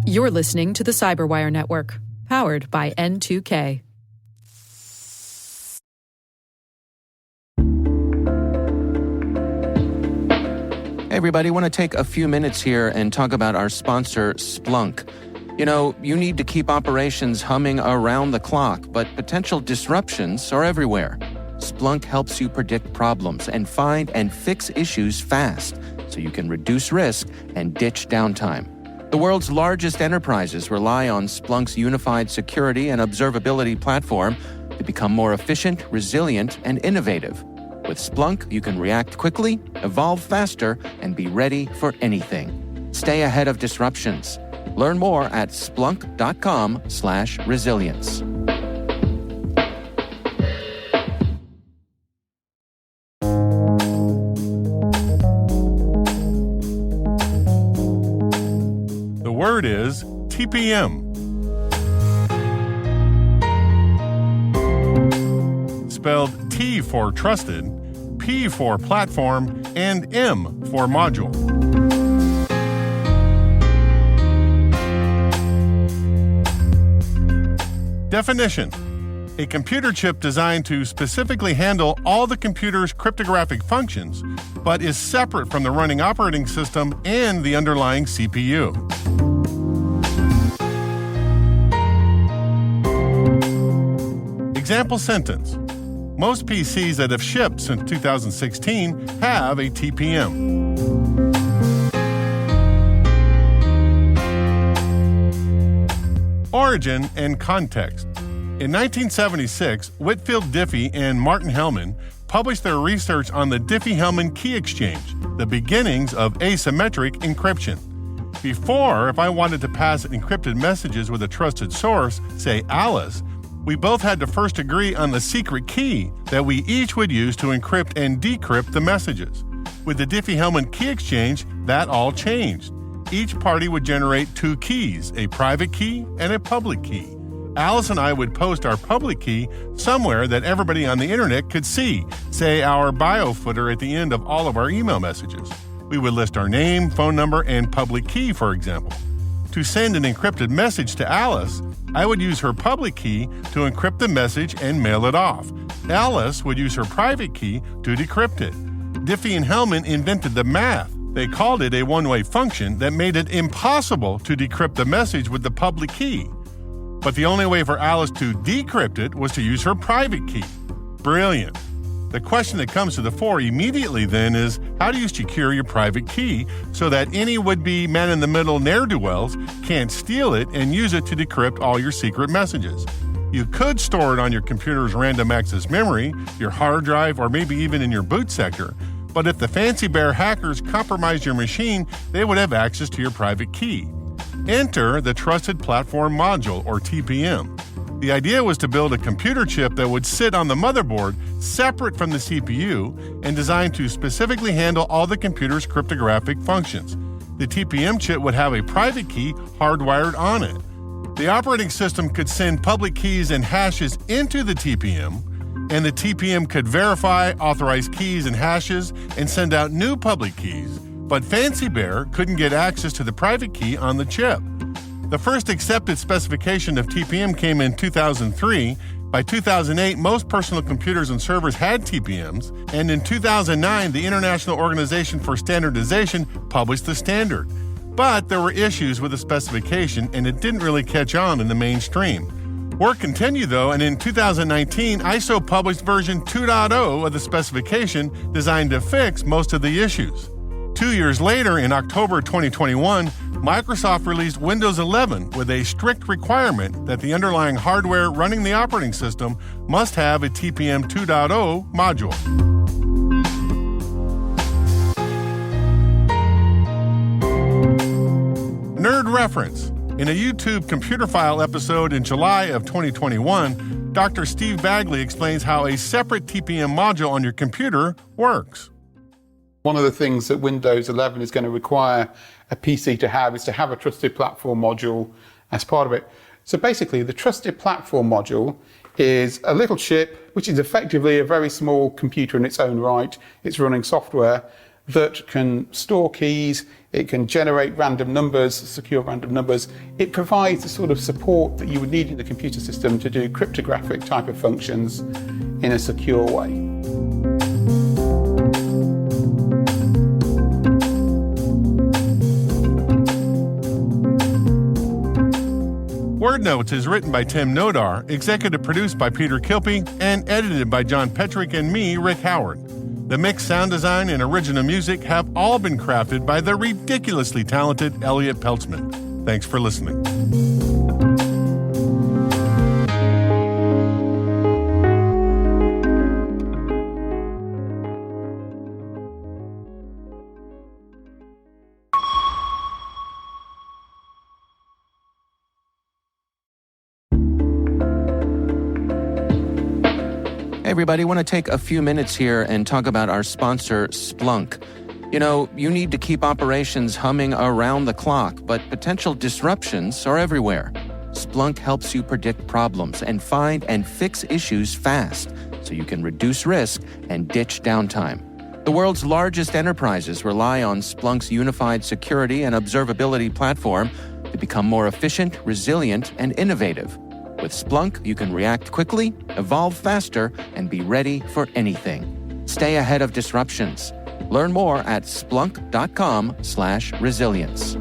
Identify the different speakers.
Speaker 1: You're listening to the Cyberwire Network, powered by N2K.
Speaker 2: Hey everybody, I want to take a few minutes here and talk about our sponsor, Splunk. You know, you need to keep operations humming around the clock, but potential disruptions are everywhere. Splunk helps you predict problems and find and fix issues fast, so you can reduce risk and ditch downtime. The world's largest enterprises rely on Splunk's unified security and observability platform to become more efficient, resilient, and innovative. With Splunk, you can react quickly, evolve faster, and be ready for anything. Stay ahead of disruptions. Learn more at splunk.com/resilience.
Speaker 3: The word is TPM. Spelled T for trusted, P for platform, and M for module. Definition: a computer chip designed to specifically handle all the computer's cryptographic functions, but is separate from the running operating system and the underlying CPU. Example sentence: most PCs that have shipped since 2016 have a TPM. Origin and context. In 1976, Whitfield Diffie and Martin Hellman published their research on the Diffie-Hellman key exchange, the beginnings of asymmetric encryption. Before, if I wanted to pass encrypted messages with a trusted source, say Alice, we both had to first agree on the secret key that we each would use to encrypt and decrypt the messages. With the Diffie-Hellman key exchange, that all changed. Each party would generate two keys, a private key and a public key. Alice and I would post our public key somewhere that everybody on the internet could see, say our bio footer at the end of all of our email messages. We would list our name, phone number, and public key, for example. To send an encrypted message to Alice, I would use her public key to encrypt the message and mail it off. Alice would use her private key to decrypt it. Diffie and Hellman invented the math. They called it a one-way function that made it impossible to decrypt the message with the public key. But the only way for Alice to decrypt it was to use her private key. Brilliant. The question that comes to the fore immediately then is, how do you secure your private key so that any would-be man-in-the-middle ne'er-do-wells can't steal it and use it to decrypt all your secret messages? You could store it on your computer's random access memory, your hard drive, or maybe even in your boot sector. But if the fancy bear hackers compromised your machine, they would have access to your private key. Enter the Trusted Platform Module, or TPM. The idea was to build a computer chip that would sit on the motherboard separate from the CPU and designed to specifically handle all the computer's cryptographic functions. The TPM chip would have a private key hardwired on it. The operating system could send public keys and hashes into the TPM, and the TPM could verify, authorize keys and hashes, and send out new public keys. But Fancy Bear couldn't get access to the private key on the chip. The first accepted specification of TPM came in 2003. By 2008, most personal computers and servers had TPMs, and in 2009, the International Organization for Standardization published the standard. But there were issues with the specification, and it didn't really catch on in the mainstream. Work continued, though, and in 2019, ISO published version 2.0 of the specification designed to fix most of the issues. 2 years later, in October 2021, Microsoft released Windows 11 with a strict requirement that the underlying hardware running the operating system must have a TPM 2.0 module. Nerd reference. In a YouTube Computer File episode in July of 2021, Dr. Steve Bagley explains how a separate TPM module on your computer works.
Speaker 4: One of the things that Windows 11 is going to require a PC to have is to have a Trusted Platform module as part of it. So basically, the Trusted Platform module is a little chip, which is effectively a very small computer in its own right. It's running software that can store keys, it can generate random numbers, secure random numbers. It provides the sort of support that you would need in the computer system to do cryptographic type of functions in a secure way.
Speaker 3: Word Notes is written by Tim Nodar, executive produced by Peter Kilpie, and edited by John Petrick and me, Rick Howard. The mix, sound design, and original music have all been crafted by the ridiculously talented Elliot Peltzman. Thanks for listening.
Speaker 2: Hey everybody, want to take a few minutes here and talk about our sponsor, Splunk. You know, you need to keep operations humming around the clock, but potential disruptions are everywhere. Splunk helps you predict problems and find and fix issues fast, so you can reduce risk and ditch downtime. The world's largest enterprises rely on Splunk's unified security and observability platform to become more efficient, resilient, and innovative. With Splunk, you can react quickly, evolve faster, and be ready for anything. Stay ahead of disruptions. Learn more at splunk.com/resilience.